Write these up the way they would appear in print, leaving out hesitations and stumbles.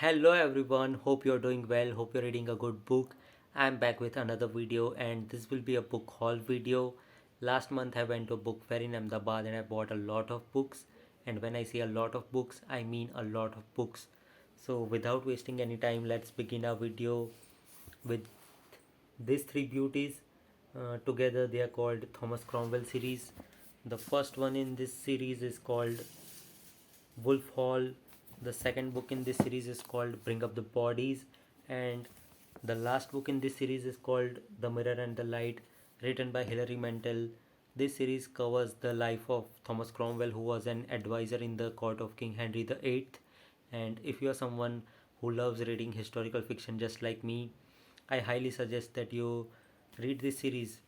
Hello everyone, hope you're doing well, hope you're reading a good book. I'm back with another video and this will be a book haul video. Last month I went to a book fair in Ahmedabad and I bought a lot of books, and when I say a lot of books I mean a lot of books. So without wasting any time, let's begin our video with these three beauties. Together they are called Thomas Cromwell series. The first one in this series is called Wolf Hall. The second book in this series is called Bring Up the Bodies, and the last book in this series is called The Mirror and the Light, written by Hilary Mantel. This series covers the life of Thomas Cromwell, who was an advisor in the court of King Henry VIII. And if you are someone who loves reading historical fiction just like me, I highly suggest that you read this series.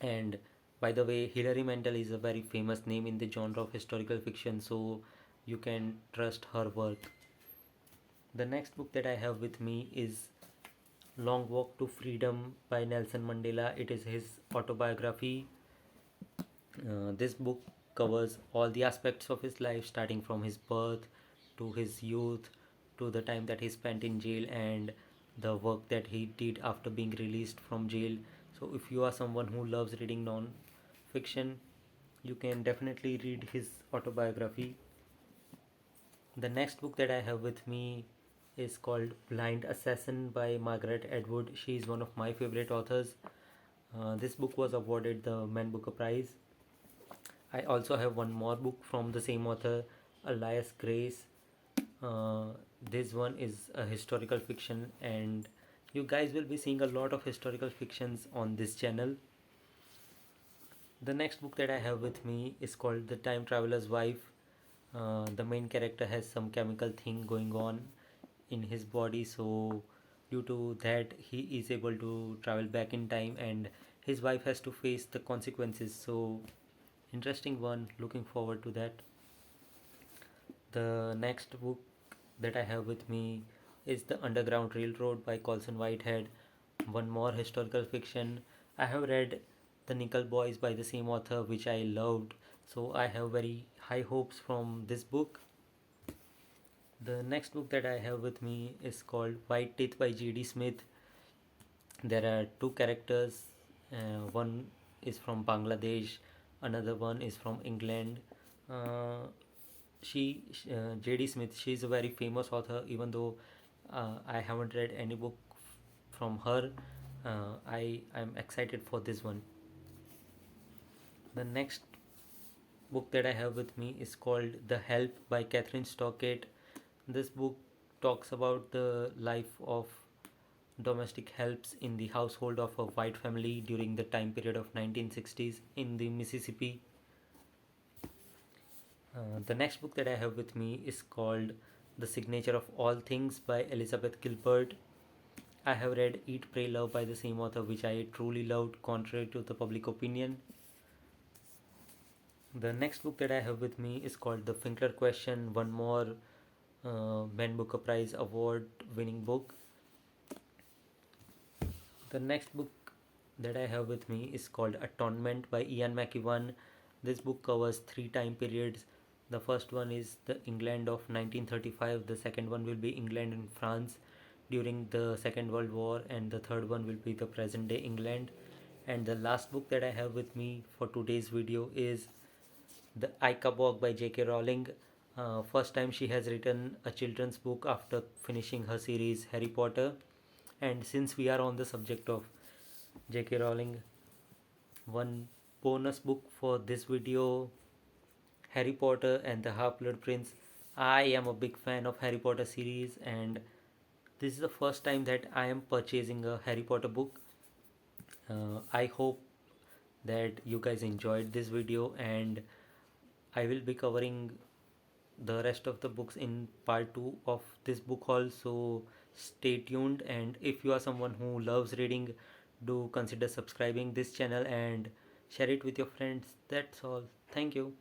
And by the way, Hilary Mantel is a very famous name in the genre of historical fiction, so you can trust her work. The next book that I have with me is Long Walk to Freedom by Nelson Mandela. It is his autobiography. This book covers all the aspects of his life, starting from his birth to his youth to the time that he spent in jail and the work that he did after being released from jail. So, if you are someone who loves reading non fiction, you can definitely read his autobiography. The next book that I have with me is called Blind Assassin by Margaret Atwood. She is one of my favorite authors. This book was awarded the Man Booker Prize. I also have one more book from the same author, Elias Grace. Uh, this one is a historical fiction, and you guys will be seeing a lot of historical fictions on this channel. The next book that I have with me is called The Time Traveler's Wife. The main character has some chemical thing going on in his body, so due to that he is able to travel back in time and his wife has to face the consequences. So interesting one, looking forward to that. The next book that I have with me is The Underground Railroad by Colson Whitehead, one more historical fiction. I have read The Nickel Boys by the same author, which I loved, so I have very high hopes from this book. The next book that I have with me is called White Teeth by G.D. Smith. There are two characters, one is from Bangladesh, another one is from England. Uh, J.D. Smith, she is a very famous author, even though I haven't read any book from her. I am excited for this one. The next book that I have with me is called The Help by Catherine Stockett. This book talks about the life of domestic helps in the household of a white family during the time period of 1960s in the Mississippi. The next book that I have with me is called The Signature of All Things by Elizabeth Gilbert. I have read Eat, Pray, Love by the same author, which I truly loved, contrary to the public opinion. The next book that I have with me is called The Finkler Question, one more Man Booker Prize award winning book. The next book that I have with me is called Atonement by Ian McEwan. This book covers three time periods. The first one is the England of 1935, the second one will be England and France during the Second World War, and the third one will be the present day England. And the last book that I have with me for today's video is The Ica Walk by J.K. Rowling. First time she has written a children's book after finishing her series Harry Potter. And since we are on the subject of J.K. Rowling, one bonus book for this video, Harry Potter and the Half-Blood Prince. I am a big fan of Harry Potter series, and this is the first time that I am purchasing a Harry Potter book. I hope that you guys enjoyed this video, and I will be covering the rest of the books in part 2 of this book haul, so stay tuned. And if you are someone who loves reading, do consider subscribing this channel and share it with your friends. That's all. Thank you.